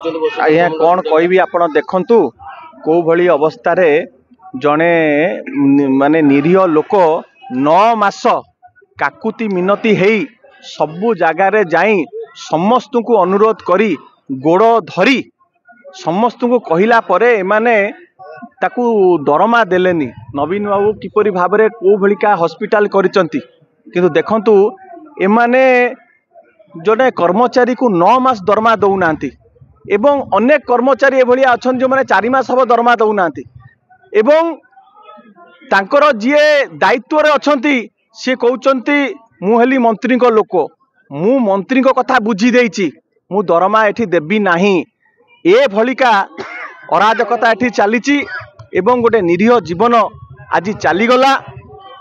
आज्ञा कौन कहबी आपण देखंतु को भली अवस्था रे जड़े माने निरीह लोक 9 मास काकुति मिनती हेई सबु जगार जाई समस्त को अनुरोध करी गोड़ धरी समस्त को कहला परे एमाने ताकू दरमा देलेनी। नवीन बाबू किपरि भाबरे को भलिका हॉस्पिटल करिसंती किंतु देखंतु एमाने जड़े कर्मचारी को 9 मास दरमा दउनांती एवं अनेक कर्मचारी एभली अछन जो माने 4 मास हबो दरमा दउनांती एवं तांकर जिए दायित्व रे अछंती से कहउचंती मु हेली मंत्री को लोक मु मंत्री को कथा बुझी देइची मु दरमा एठी देबी नाही ए भलिका अराजकता एठी चलीची एवं गोटे निरीह जीवन आज चलीगला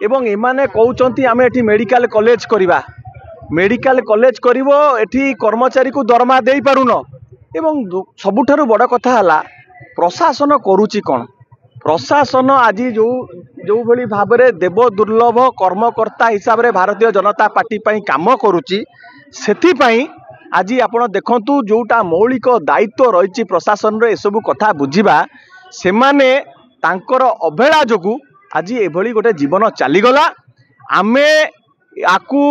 एवं एमाने कहउचंती आमे एठी मेडिकल कॉलेज करिबा मेडिकल कॉलेज करिवो एठी कर्मचारी को दरमा देई पारुन एवं सबुठारु बड़ कथा हला प्रशासन करूची कोन प्रशासन आज जो भली भाबरे देव दुर्लभ कर्मकर्ता हिसाब रे भारतीय जनता पार्टी पई काम करूची सेथि पई आज आपण देखंतु जोटा मौलिक दायित्व रहिची प्रशासन रे सब कथा बुझीबा से माने तांकर अवहेला जोगु आज एभली गोटे जीवन चलीगला आमे आकु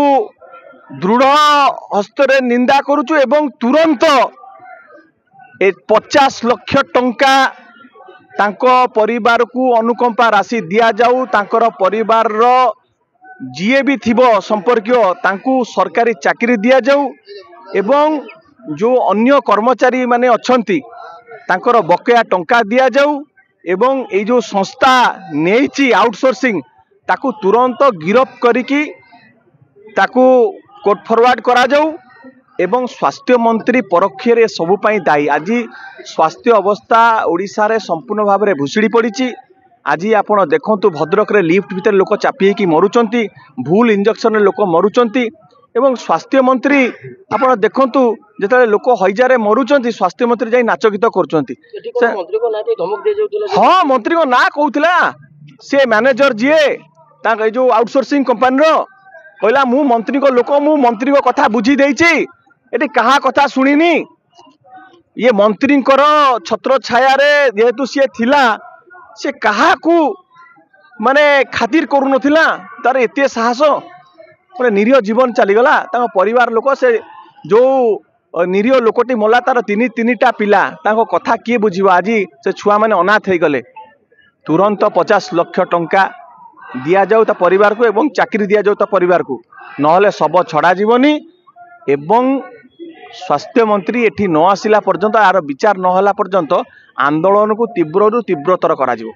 दृढ़ हस्तरे निंदा करूचु एवं तुरंत 50 लाख टंका तांको परिवार को अनुकंपा राशि दिया जाऊ तांकर परिवार रो जीए भी थिबो संपर्कीय तांकू सरकारी चाकरी दिया जाऊ एवं जो अन्य कर्मचारी माने अछंती तांकर बकेया टंका दिया जाऊ एवं ए जो संस्था नेइची आउटसोर्सिंग ताकू तुरंत गिरफ करिकी ताकू कोर्ट फॉरवर्ड करा जाऊ एवं स्वास्थ्य मंत्री परोक्ष रे सबु पई दायी आज स्वास्थ्य अवस्था ओडिशा रे संपूर्ण भाव में भुसुड़ी पड़ी। आज आपण देखंतु भद्रक रे लिफ्ट भीतर लोक चापी की मरुचंती भूल इंजेक्शन लोक मरुचंती एवं स्वास्थ्य मंत्री आपण देखंतु जेतले लोक हइजारे मरुचंती स्वास्थ्य मंत्री जाई नाच गीत करचंती मंत्री को ना धमक दे जाउतले। हां मंत्री को ना कहउतला से मैनेजर जिए तांका जो आउटसोर्सिंग कंपनी रो कहला मु मंत्री को लोक मु मंत्री को कथा बुझी देइची एटी कहा कथा सुनिनी ये मंत्री छत्र छाया रे जेहेतु सी थिला से कहा को माने खातिर करू नथिला तार एते साहस माने निरीह जीवन चलीगला तांको परिवार लोक से जो निरीह लोकटी मोला तार तीनटा पिला तांको कथा किए बुझिबो आज से छुआ माने अनाथ हे गले तुरंत 50 लाख टंका दिया जाऊ ता परिवार को एवं चाकरी दिया जाऊ ता परिवार को नहले सब छड़ा जीवनी एवं स्वास्थ्य मंत्री एठी न आसिला पर्यंत यार विचार न होला पर्यंत आंदोलन को तीव्र रु तीव्रतर करा जिवो।